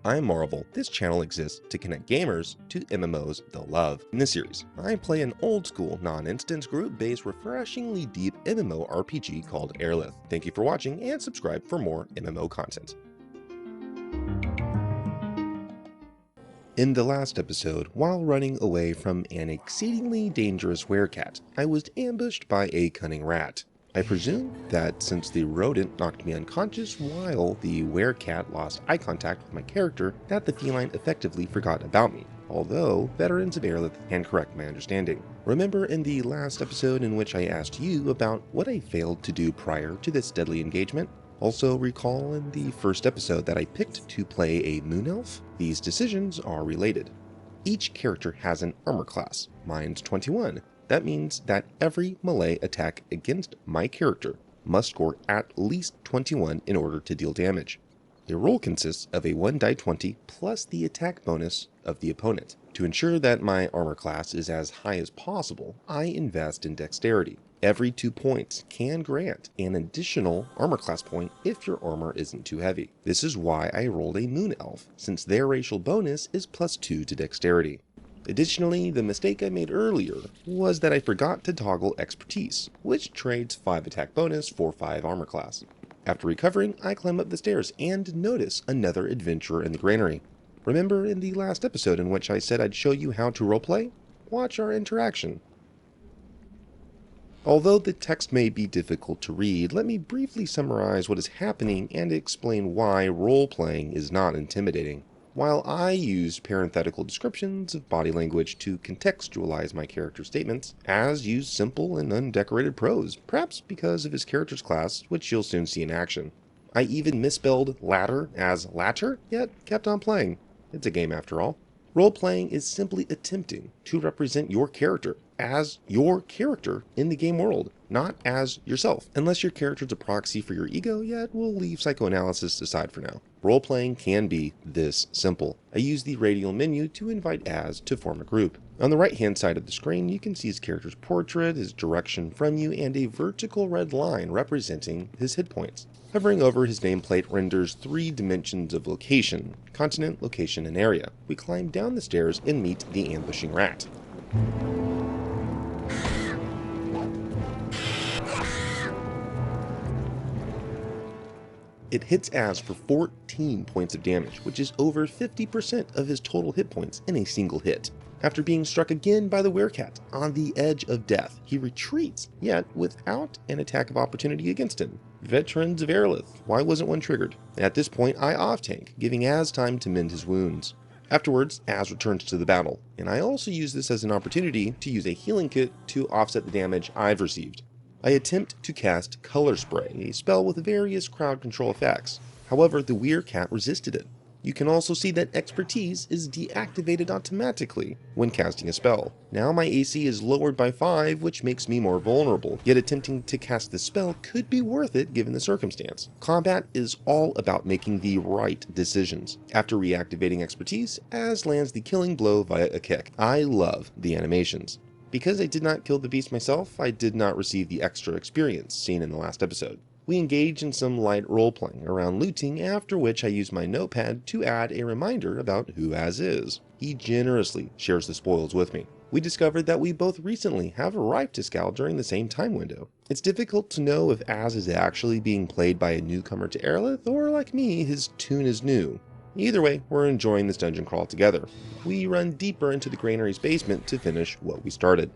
I'm Marle. This channel exists to connect gamers to MMOs they'll love. In this series, I play an old-school, non-instance group-based, refreshingly deep MMORPG called Arelith. Thank you for watching and subscribe for more MMO content. In the last episode, while running away from an exceedingly dangerous werecat, I was ambushed by a cunning rat. I presume that since the rodent knocked me unconscious while the werecat lost eye contact with my character, that the feline effectively forgot about me, although veterans of Arelith can correct my understanding. Remember in the last episode in which I asked you about what I failed to do prior to this deadly engagement? Also recall in the first episode that I picked to play a moon elf? These decisions are related. Each character has an armor class. Mine's 21. That means that every melee attack against my character must score at least 21 in order to deal damage. The roll consists of a 1 die 20 plus the attack bonus of the opponent. To ensure that my armor class is as high as possible, I invest in dexterity. Every 2 points can grant an additional armor class point if your armor isn't too heavy. This is why I rolled a moon elf, since their racial bonus is +2 to dexterity. Additionally, the mistake I made earlier was that I forgot to toggle expertise, which trades 5 attack bonus for 5 armor class. After recovering, I climb up the stairs and notice another adventurer in the granary. Remember in the last episode in which I said I'd show you how to roleplay? Watch our interaction. Although the text may be difficult to read, let me briefly summarize what is happening and explain why role-playing is not intimidating. While I used parenthetical descriptions of body language to contextualize my character's statements, Az used simple and undecorated prose, perhaps because of his character's class, which you'll soon see in action. I even misspelled ladder as latter, yet kept on playing. It's a game after all. Role-playing is simply attempting to represent your character as your character in the game world, not as yourself. Unless your character is a proxy for your ego, yet we'll leave psychoanalysis aside for now. Role-playing can be this simple. I use the radial menu to invite Az to form a group. On the right-hand side of the screen, you can see his character's portrait, his direction from you, and a vertical red line representing his hit points. Hovering over his nameplate renders 3 dimensions of location: continent, location, and area. We climb down the stairs and meet the ambushing rat. It hits Az for 14 points of damage, which is over 50% of his total hit points in a single hit. After being struck again by the werecat on the edge of death, he retreats, yet without an attack of opportunity against him. Veterans of Arelith, why wasn't one triggered? At this point, I off-tank, giving Az time to mend his wounds. Afterwards, Az returns to the battle, and I also use this as an opportunity to use a healing kit to offset the damage I've received. I attempt to cast Color Spray, a spell with various crowd control effects. However, the werecat resisted it. You can also see that expertise is deactivated automatically when casting a spell. Now my AC is lowered by 5, which makes me more vulnerable, yet attempting to cast the spell could be worth it given the circumstance. Combat is all about making the right decisions. After reactivating expertise, Az lands the killing blow via a kick. I love the animations. Because I did not kill the beast myself, I did not receive the extra experience seen in the last episode. We engage in some light role-playing around looting, after which I use my notepad to add a reminder about who Az is. He generously shares the spoils with me. We discovered that we both recently have arrived to Scal during the same time window. It's difficult to know if Az is actually being played by a newcomer to Arelith, or like me, his tune is new. Either way, we're enjoying this dungeon crawl together. We run deeper into the granary's basement to finish what we started.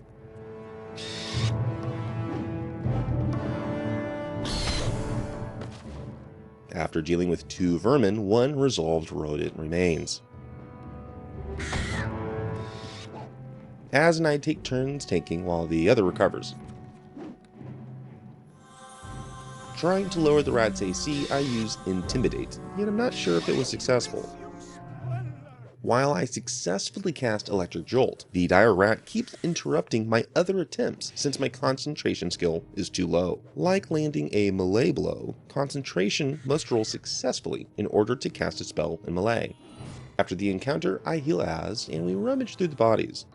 After dealing with 2 vermin, 1 resolved rodent remains. Az and I take turns tanking while the other recovers. Trying to lower the rat's AC, I use Intimidate, yet I'm not sure if it was successful. While I successfully cast Electric Jolt, the dire rat keeps interrupting my other attempts since my concentration skill is too low. Like landing a melee blow, concentration must roll successfully in order to cast a spell in melee. After the encounter, I heal Az, and we rummage through the bodies.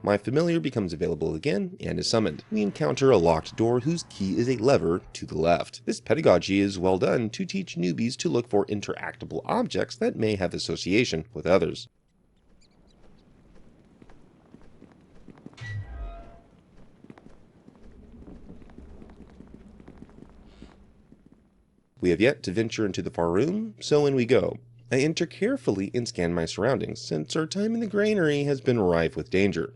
My familiar becomes available again and is summoned. We encounter a locked door whose key is a lever to the left. This pedagogy is well done to teach newbies to look for interactable objects that may have association with others. We have yet to venture into the far room, so in we go. I enter carefully and scan my surroundings, since our time in the granary has been rife with danger.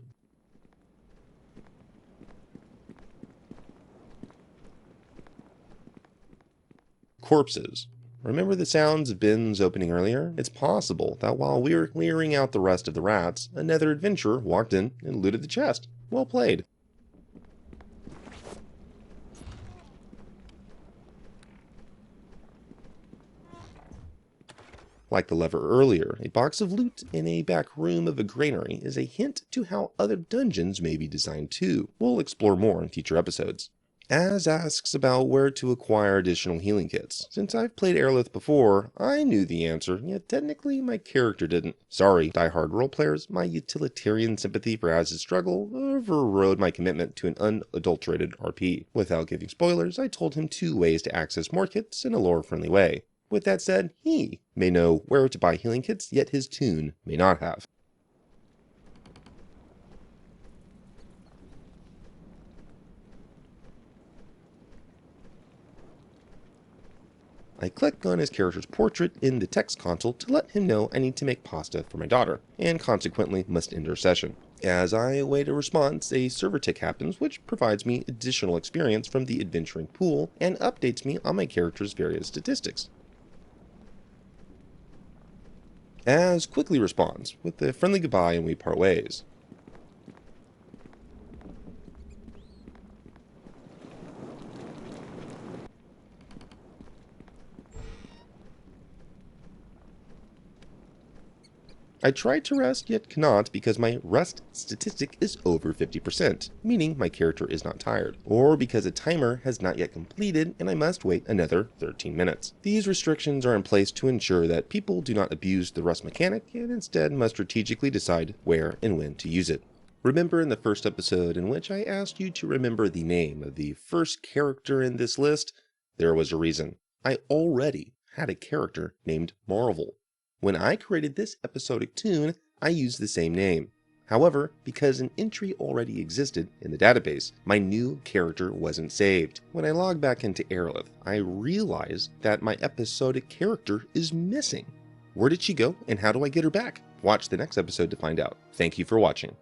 Corpses. Remember the sounds of bins opening earlier? It's possible that while we were clearing out the rest of the rats, another adventurer walked in and looted the chest. Well played. Like the lever earlier, a box of loot in a back room of a granary is a hint to how other dungeons may be designed too. We'll explore more in future episodes. Az asks about where to acquire additional healing kits. Since I've played Arelith before, I knew the answer, yet technically my character didn't. Sorry, diehard roleplayers, my utilitarian sympathy for Az's struggle overrode my commitment to an unadulterated RP. Without giving spoilers, I told him 2 ways to access more kits in a lore-friendly way. With that said, he may know where to buy healing kits, yet his tune may not have. I click on his character's portrait in the text console to let him know I need to make pasta for my daughter, and consequently must end our session. As I await a response, a server tick happens, which provides me additional experience from the adventuring pool and updates me on my character's various statistics. Az quickly responds with a friendly goodbye and we part ways. I tried to rest yet cannot because my rest statistic is over 50%, meaning my character is not tired, or because a timer has not yet completed and I must wait another 13 minutes. These restrictions are in place to ensure that people do not abuse the rest mechanic and instead must strategically decide where and when to use it. Remember in the first episode in which I asked you to remember the name of the first character in this list? There was a reason. I already had a character named Marle. When I created this episodic tune, I used the same name. However, because an entry already existed in the database, my new character wasn't saved. When I log back into Arelith, I realized that my episodic character is missing. Where did she go and how do I get her back? Watch the next episode to find out. Thank you for watching.